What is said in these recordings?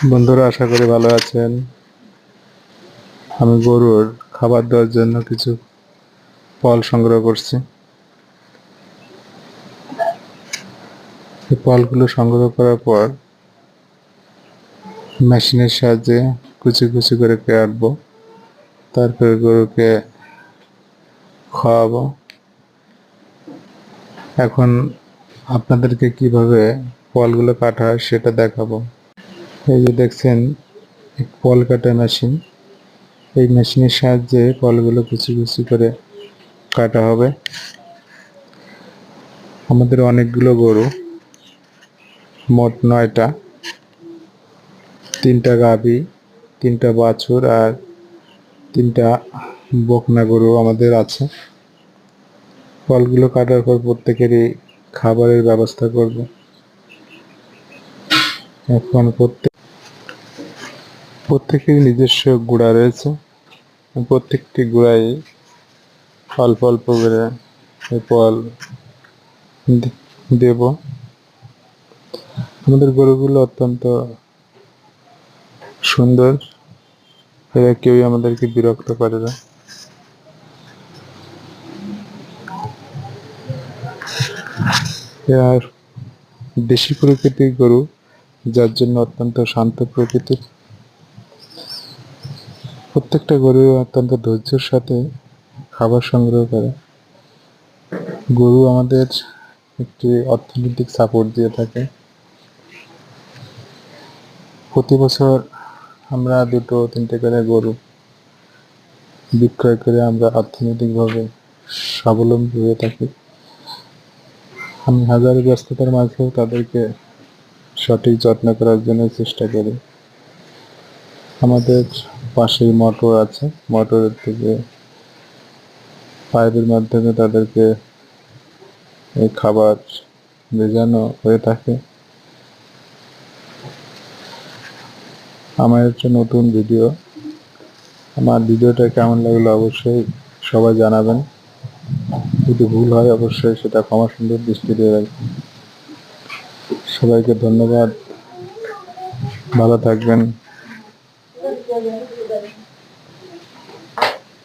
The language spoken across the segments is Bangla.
বন্ধুরা, আশা করি ভালো আছেন। আমি গরুর খাবার দেওয়ার জন্য কিছু ফল সংগ্রহ করছি। এই ফলগুলো সংগ্রহ করার পর মেশিনের সাহায্যে কুচি কুচি করে কাটবো, তারপরে গরুকে খাওয়াবো। এখন আপনাদেরকে কিভাবে ফলগুলো কাটা হয় সেটা দেখাবো। এই যে দেখছেন, ফল কাটা মেশিন। এই মেশিনের সাহায্যে ফলগুলো কুচি কুচি করে কাটা হবে। আমাদের অনেকগুলো গরু, মোট 9টা, 3টা গাভী, 3টা বাছুর আর 3টা বকনা গরু আমাদের আছে। ফলগুলো কাটার পর প্রত্যেকেরই খাবারের ব্যবস্থা করব। এখন প্রত্যেকেরই নিজস্ব গুঁড়া রয়েছে। প্রত্যেকটি গুঁড়াই অল্প অল্প করে ফল দেব। আমাদের গরুগুলো অত্যন্ত সুন্দর, এরা কেউই আমাদেরকে বিরক্ত করে না। এরা দেশি প্রকৃতির গরু, যার জন্য অত্যন্ত শান্ত প্রকৃতির। প্রত্যেকটা গরু অত্যন্ত ধৈর্যের সাথে খাবার সংগ্রহ করে। গরু আমাদের একটি অর্থনৈতিক সাপোর্ট দিয়ে থাকে। প্রতি বছর আমরা 2-3টে করে গরু বিক্রয় করে আমরা অর্থনৈতিকভাবে স্বাবলম্বী হয়ে থাকি। আমি হাজারো ব্যস্ততার মাঝেও তাদেরকে সঠিক যত্ন করার জন্য চেষ্টা করি। আমাদের পাশেই মোটর আছে, মোটরের থেকে পাইপের মাধ্যমে তাদেরকে এই খাবার ভেজানো হয়ে থাকে। আমার একটা নতুন ভিডিও, আমার ভিডিওটা কেমন লাগলো অবশ্যই সবাই জানাবেন। যদি ভুল হয় অবশ্যই সেটা ক্ষমা সুন্দর দৃষ্টিতে রাখবেন। সবাইকে ধন্যবাদ, ভালো থাকবেন।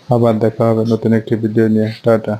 আবার দেখা হবে নতুন একটি ভিডিও নিয়ে। টাটা।